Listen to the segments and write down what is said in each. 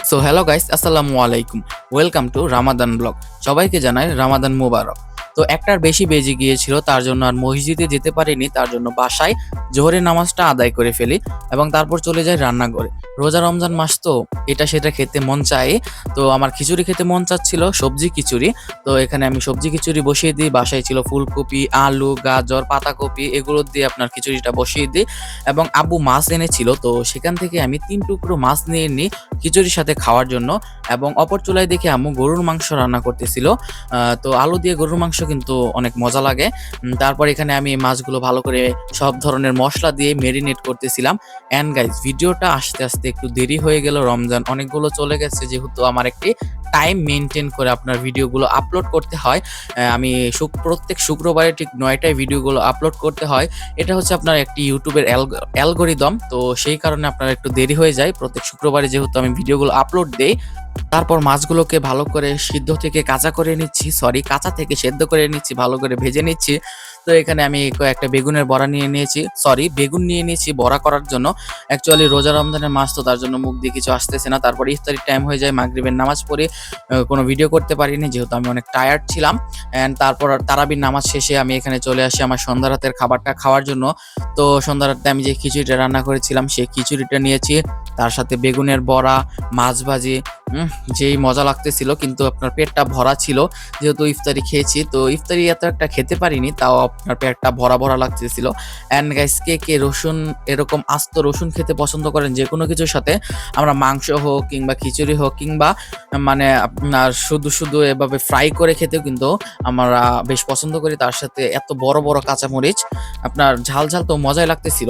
So hello guys, আসসালামু আলাইকুম। Welcome to Ramadan blog. সবাইকে জানাই রামাদান মুবারক। তো একটার বেশি বেজে গিয়েছিল, তার জন্য আর মসজিদে যেতে পারিনি। তার জন্য বাসায় জোহরের নামাজটা আদায় করে ফেলি এবং তারপর চলে যাই রান্নাঘরে। রোজা রমজান মাস তো এটা সেটা খেতে মন চায়। তো আমার খিচুড়ি খেতে মন চাচ্ছিল, সবজি খিচুড়ি। তো এখানে আমি সবজি খিচুড়ি বসিয়ে দিই। বাসায় ছিল ফুলকপি, আলু, গাজর, পাতাকপি, এগুলো দিয়ে আপনার খিচুড়িটা বসিয়ে দিই এবং আব্বু মাছ এনেছিল। তো সেখান থেকে আমি ৩ টুকরো মাছ নিয়ে নিই খিচুড়ির সাথে খাওয়ার জন্য। এবং অপর চুলায় দেখি আম্মু গরুর মাংস রান্না করতেছিল। তো আলু দিয়ে গরুর মাংস কিন্তু অনেক মজা লাগে। তারপর এখানে আমি মাছগুলো ভালো করে সব ধরনের মসলা দিয়ে মেরিনেট করতেছিলাম। অ্যান্ড গাইস, ভিডিওটা আসতে আসতে একটু দেরি হয়ে গেল। রমজান অনেকগুলো চলে গেছে, যেহেতু আমার একটি টাইম মেনটেন করে আপনার ভিডিওগুলো আপলোড করতে হয়। আমি প্রত্যেক শুক্রবারে ঠিক ৯টায় ভিডিওগুলো আপলোড করতে হয়। এটা হচ্ছে আপনার একটি ইউটিউবের অ্যালগরিদম। তো সেই কারণে আপনার একটু দেরি হয়ে যায় প্রত্যেক শুক্রবারে, যেহেতু আমি ভিডিওগুলো আপলোড দেই। তারপর মাছগুলোকে ভালো করে সিদ্ধ থেকে কাঁচা করে নিচ্ছি, কাঁচা থেকে সেদ্ধ করে নিচ্ছি, ভালো করে ভেজে নিচ্ছি। তো এখানে আমি কয়েকটা বেগুনের বড়া নিয়ে নিয়েছি, বেগুন নিয়ে নিয়েছি বড়া করার জন্য। অ্যাকচুয়ালি রোজা রমজানের মাস তো, তার জন্য মুখ দিয়ে কিছু আসতেছে না। তারপর ইফতারির টাইম হয়ে যায়, মাগরিবের নামাজ পড়ে কোনো ভিডিও করতে পারিনি, যেহেতু আমি অনেক টায়ার্ড ছিলাম। অ্যান্ড তারপর তারাবির নামাজ শেষে আমি এখানে চলে আসি আমার সন্ধ্যা রাতের খাবারটা খাওয়ার জন্য। তো সন্ধ্যা রাতে আমি যে খিচুড়িটা রান্না করেছিলাম, সেই খিচুড়িটা নিয়েছি, তার সাথে বেগুনের বড়া, মাছ ভাজি। যেই মজা লাগতেছিল, কিন্তু আপনার পেটটা ভরা ছিল, যেহেতু ইফতারি খেয়েছি। তো ইফতারি এত একটা খেতে পারিনি, তাও আপনার পেটটা ভরা ভরা লাগতেছিল। অ্যান্ড গাইস, কে কে রসুন, এরকম আস্ত রসুন খেতে পছন্দ করেন যে কোনো কিছুর সাথে? আমরা মাংস হোক কিংবা খিচুড়ি হোক কিংবা মানে আপনার শুধু শুধু এভাবে ফ্রাই করে খেতেও কিন্তু আমরা বেশ পছন্দ করি। তার সাথে এত বড় বড় কাঁচামরিচ, আপনার ঝাল ঝাল তো মজাই লাগতেছিল।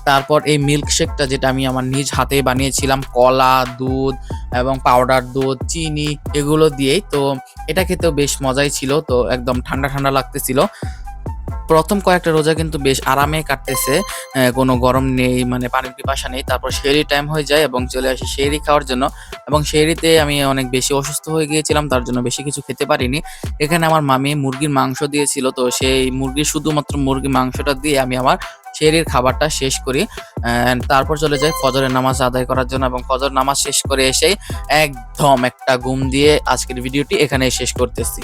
তারপর এই মিল্কশেকটা, যেটা আমি আমার নিজ হাতে বানিয়েছিলাম, কলা, দুধ এবং পাউডার দুধ, চিনি, এগুলো দিয়েই। তো এটা খেতেও বেশ মজাই ছিল। তো একদম ঠান্ডা ঠান্ডা লাগতেছিল। প্রথম কয়েকটা রোজা কিন্তু বেশ আরামে কাটতেছে, কোনো গরম নেই, মানে পানির পিপাসা নেই। তারপর সেহরি টাইম হয়ে যায় এবং চলে আসি সেহরি খাওয়ার জন্য। এবং সেহরিতে আমি অনেক বেশি অসুস্থ হয়ে গিয়েছিলাম, তার জন্য বেশি কিছু খেতে পারিনি। এখানে আমার মামি মুরগির মাংস দিয়েছিল, তো সেই শুধুমাত্র মুরগির মাংসটা দিয়ে আমি আমার সেহরির খাবারটা শেষ করি। তারপর চলে যাই ফজরের নামাজ আদায় করার জন্য এবং ফজর নামাজ শেষ করে এসেই একদম একটা ঘুম দিয়ে আজকের ভিডিওটি এখানেই শেষ করতেছি।